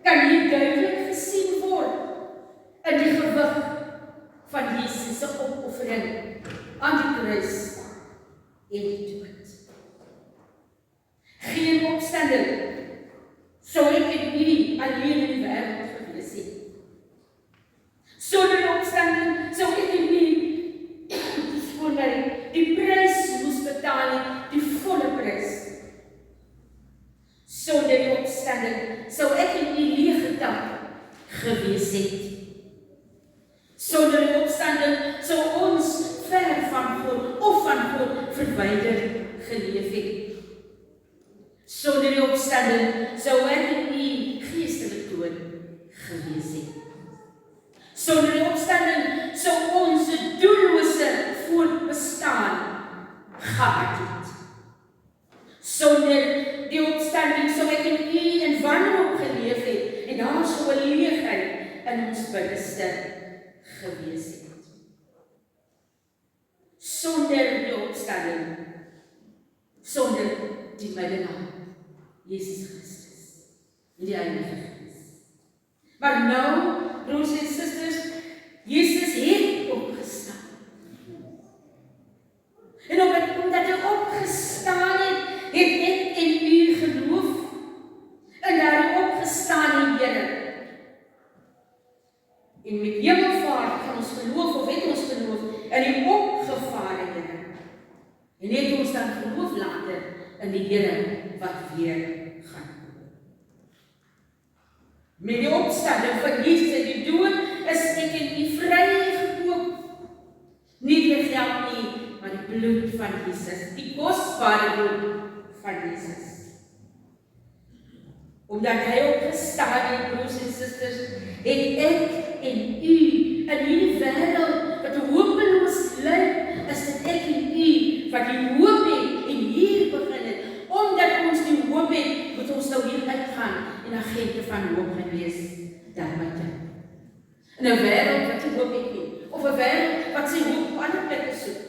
kan hier duidelik gesien word in die gewig van Jesus se opoffering aan die kruis en die dood. Geen opstanding sou ek en u alleen in die wêreld gewees het. Sonder opstanding sou ek en u die prys moes betaal het, die volle prys. Sonder die opstanding sou ek en u leeggetap gewees het. Sonder die opstanding sou ons ver van God of van God verwyder geleef het. Sonder die opstanding sou ek en u geestelik dood gewees het. Sonder die opstanding sou ons 'n doellose voortbestaan gehad het. Sonder die opstanding sou ek en u in wanhoop geleef het en daar sou 'n leegheid in ons binneste gewees het. Sonder die opstanding, sonder die middelaar, Jesus Christus, en die Heilige Gees. Maar nou, broers en susters, Jesus het opgestaan. En omdat hy opgestaan het, het ek en u geloof in daardie opgestane Here. En met hemelvaart gaan ons geloof, of het ons geloof, in die opgevare Here. En het ons dan geloof later in die Here wat weer gaan kom. Met die opstanding van Jesus uit die dood is ek en u vrygekoop. Nie deur geld nie, maar die bloed van Jesus, die kosbare bloed van Jesus. Omdat hy opgestaan het, broers en susters, het ek en u in hierdie wêreld wat hopeloos lyk, is dit ek en u wat die hoop het en hier begin het. Omdat ons die hoop het, moet ons nou hier uitgaan en agente van hoop gaan wees daarbuiten. In 'n wêreld wat die hoop het nie, of 'n wêreld wat sy hoop op ander plekke soek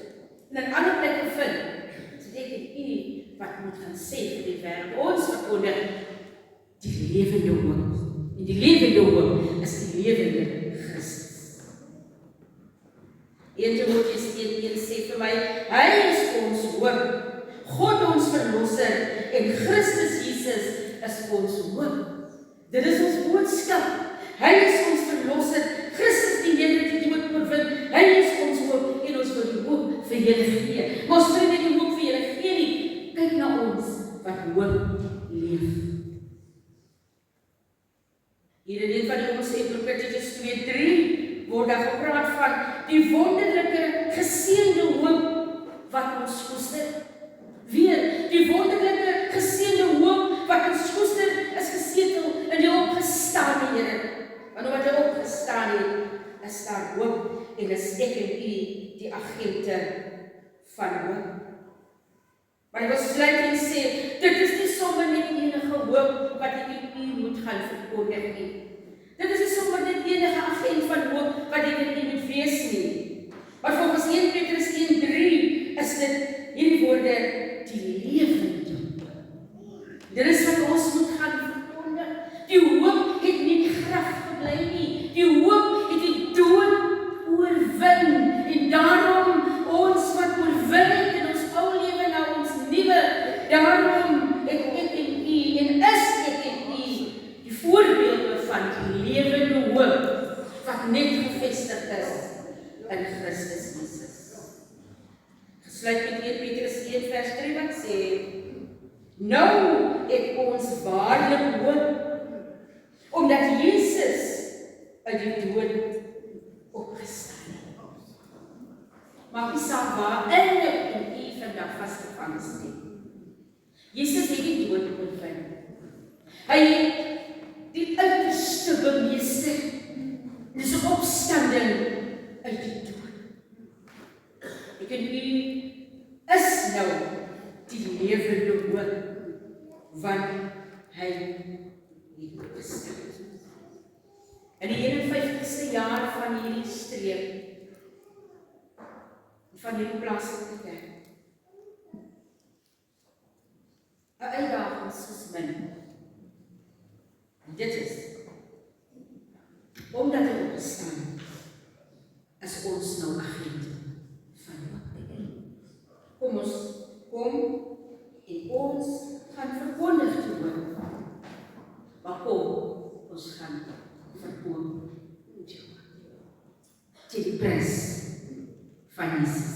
en in ander plekke vind, is ek en u wat moet gaan sê vir die wêreld. Ons verkondig die lewende hoop. En die lewende hoop is die lewende Christus. 1 Timoteus 1:1 sê vir my, hy is ons hoop, God ons verlosser en Christus Jesus is ons hoop. Dit is ons boodskap. Hy is ons verlosser, Christus die Here die dood oorwin. Hy is ons hoop en ons wil die hoop vir julle gee. Maar ons wil nie die hoop vir julle gee nie. Kyk na ons wat hoop leef. Hier in een van die ons Profetikus 2:3 word daar gepraat van die wonderlike geseënde hoop wat ons koester. Weer, die wonderlike geseënde hoop wat ons koester is gesetel in die opgestane Here. Want omdat hy opgestaan het, is daar hoop en is ek en u die agente van hoop. Maar ek wil sluit en sê, dit is nie sommer net enige hoop wat ek en u moet gaan verkondig nie. Dit is nie sommer net enige agent van hoop wat ek en u moet wees nie. Maar volgens 1 Petrus 1:3 is dit hierdie woorde die lewende hoop. Dit is wat ons moet gaan verkondig. Die hoop het nie in die graf gebly nie. Die hoop het die dood oorwin. En daarom ons wat oorwin het in ons ou lewe na ons nuwe, daarom het ek en u en is ek en u die voorbeelde van die lewende hoop wat net gevestig is in Christus Jesus. Gesluit met 1 Petrus 1:3 wat sê, nou het ons waarlik hoop, omdat Jesus uit die dood opgestaan het. Maak nie saak waarin ek en u vandag vasgevang is nie. Jesus het die dood oorwin. Hy het die uiterste bemeester. Dis 'n opstanding uit die dood. Ek en u is nou die lewende hoop, want hy het opgestaan. In die 51ste jaar van hierdie streep van hierdie plaaslike kerk. 'n Uitdaging soos min. En dit is, omdat hy opgestaan, is ons nou agent van hoop. Kom ons kom en ons gaan verkondig die hoop. Maar kom, ons gaan verkondig die hoop. Teen die prys van Jesus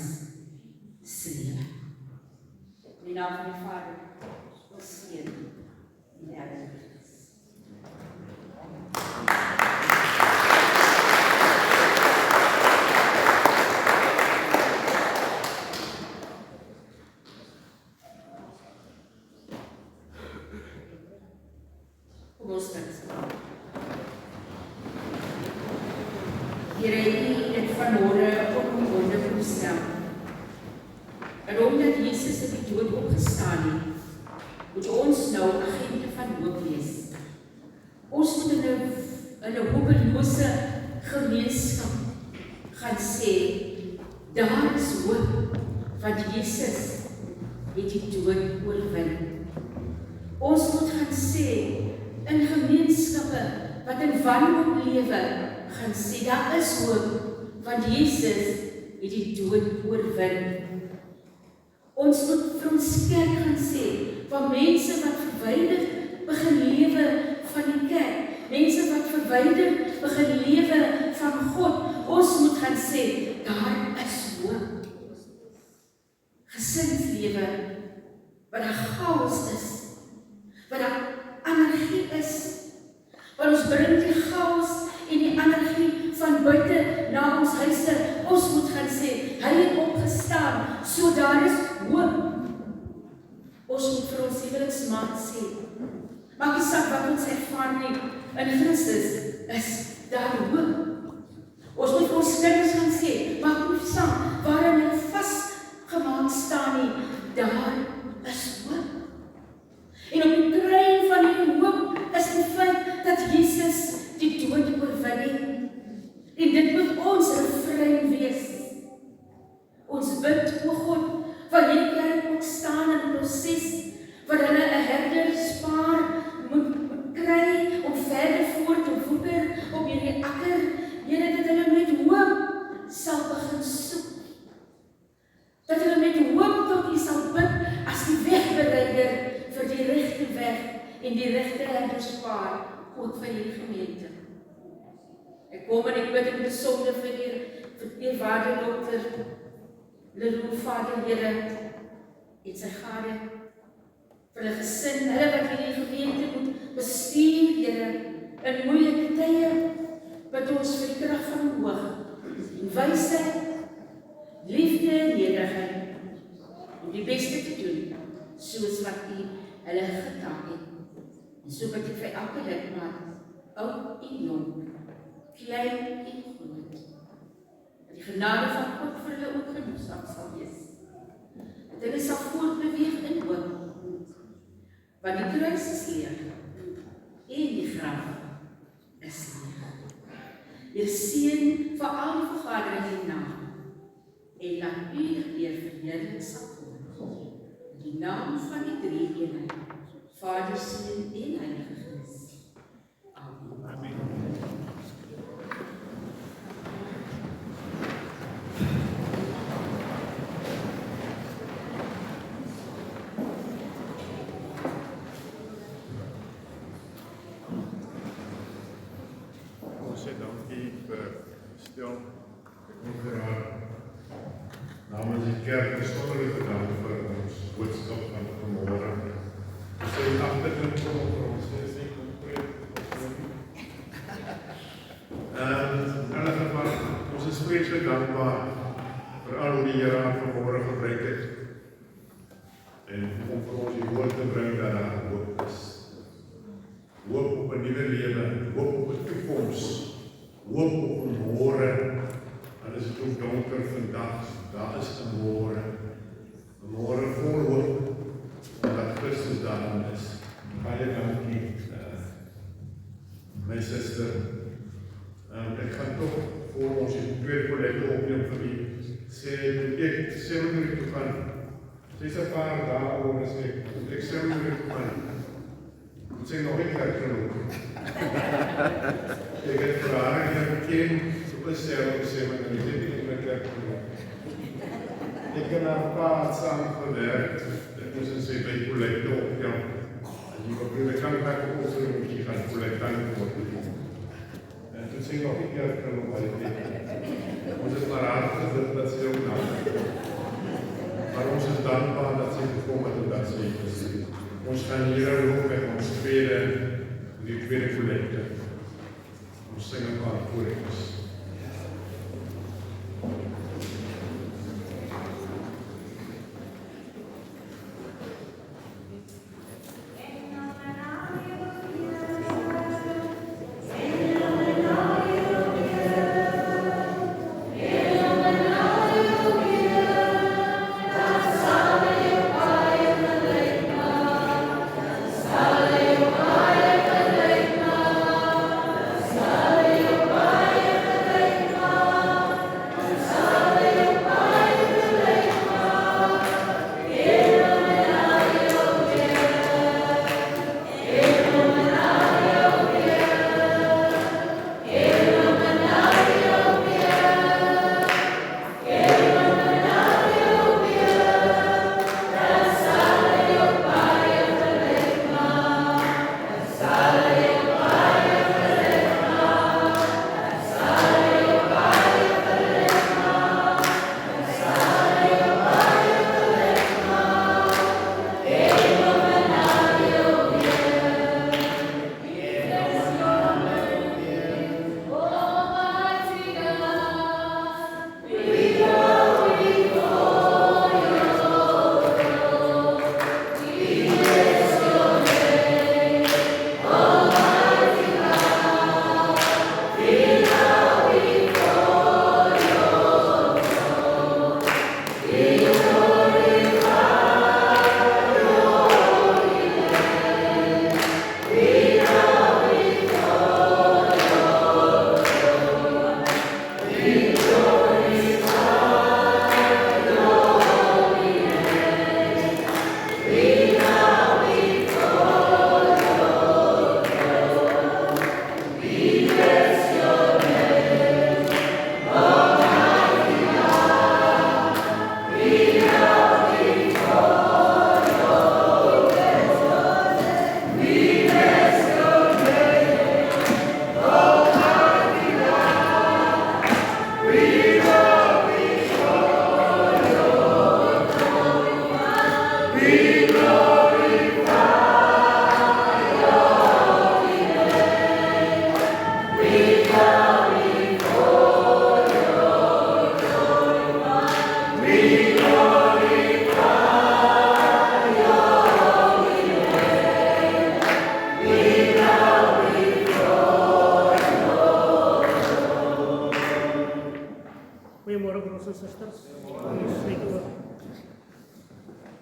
se lewe. In die naam van die Vader, ons Seun en die Heilige Gees. Kom ons bid. Here, U het vanmôre op 'n wonder gestel. En omdat Jesus uit die dood opgestaan het, moet ons nou agente van hoop wees. Ons moet in 'n hopelose gemeenskap gaan sê, daar is hoop, want Jesus het die dood oorwin. Ons moet gaan sê, in gemeenskappe wat in wanhoop lewe, gaan sê, daar is hoop, want Jesus het die dood oorwin. Ons moet vir ons kerk gaan sê, van mense wat verwyder begin lewe van die kerk, mense wat verwyder begin lewe van God, ons moet gaan sê, daar is hoop. Gesinslewe, wat daar chaos is, wat daar anargie is, want ons bring die chaos en die anargie van buite na ons huise. Ons moet gaan sê, hy het opgestaan, so daar is hoop. Ons moet vir ons huweliksmaat sê, maak nie saak wat ons ervaar nie, in Christus is daar hoop. Ons moet vir ons kinders gaan sê, maak nie saak waarin hulle vasgemaak staan nie, daar is hoop. En op die kruin van die hoop is die feit dat Jesus die dood oorwin het. En dit moet ons refrein wees. Ons bid, o God, van hierdie kerk ook staan in 'n proses, wat hulle 'n herder spaar moet kry, om verder voort te woeker op hierdie akker. Here, dat hulle met hoop sal begin soek. Dat hulle met hoop tot U sal bid, as die wegbereider vir die regte weg en die regte herderspaar, God vir hierdie gemeente. Ek kom en ek bid in besonder vir eerwaarde dokter Leroux, Vader, Here, en sy gade, vir hulle gesin, hulle wat hierdie gemeente moet bestuur, Here, in moeilike tye, bid ons vir die krag van hoog, en wysheid, liefde en nederigheid, om die beste te doen, soos wat U hulle getaak het. En so bid ek vir elke lidmaat, oud en jong, klein en groot, dat die genade van God vir hulle ook genoegsaam sal wees. Dat hulle sal voortbeweeg in hoop, want die kruis is leeg, en die graf is leeg. Hier seën vir al die vergadering hierna, en laat U weer verheerlik sal word. In die naam van die drie eenheid, Vader, Seun en Heilige Gees. Amen. Amen. Ons sê dankie vir stil. Ek wil graag namens die kerk besonderlik bedank vir ons boodskap van vanmôre. Ons sê agterlik kom vir ons is nie kompleet in alle geval, ons is vreeslik dankbaar vir al hoe die Here aan vanmôre gebruik het en om vir ons die woord te bring dat daar hoop is. Hoop op 'n nuwe lewe, hoop op 'n toekoms, hoop op 'n môre. En is dit ook donker vandag, daar is 'n môre. 'n Môre vol hoop, omdat Christus daarin is. Baie dankie, my suster. Ek gaan toch voor ons die tweede kollekte opneem vir u sê, toe ek Dis 'n paar dae oor as ek sê moet ek sê nog nie kerkloop. Ek het vir haar geken, so sê maar dan is dit nie meer kerkloop. Ek en haar pa saam gewerk, dit moes in sy by kollekte opgaan. Die probeer kan ek ook so moet jy gaan kollekte word. En toen sê nog nie kerkloop by dit. Ons is maar hard gedit dat sy ook nou. Maar ons is dankbaar dat sy gekom het en dat sy gesê. Ons gaan hier loop met ons die tweede kollekte. Ons sing 'n paar koortjies.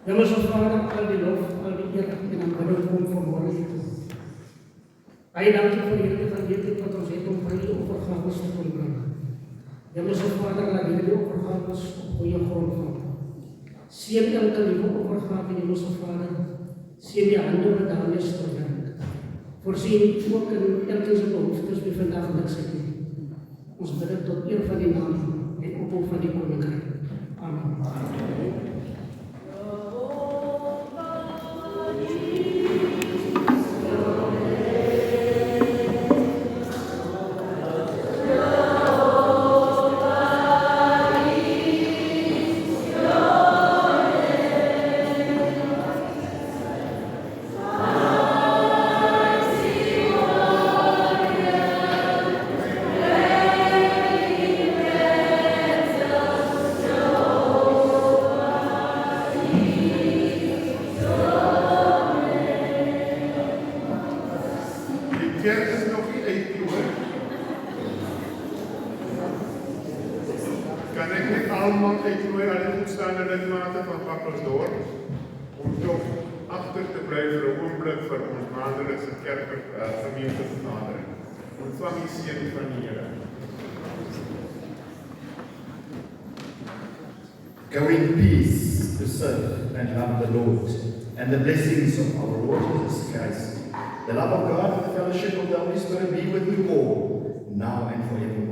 Hemelse Vader, al die lof, al die eer en aanbidding kom vanmôre toe. Baie dankie vir hierdie geleentheid wat ons het om vir u offergawes te kon bring. Hemelse Vader, laat hierdie offergawes op goeie grond val. Seën elke liewe offergawe, Hemelse Vader. Seën die hande wat daarmee werk. Voorsien ook in elke se behoeftes wie vandag niks het nie. Ons bid dit tot eer van die naam en opbou van die koninkryk. Amen. Go in peace. to serve and love the Lord, and the blessings of our Lord Jesus Christ, the love of God and the fellowship of the Holy Spirit be with you all, now and forevermore.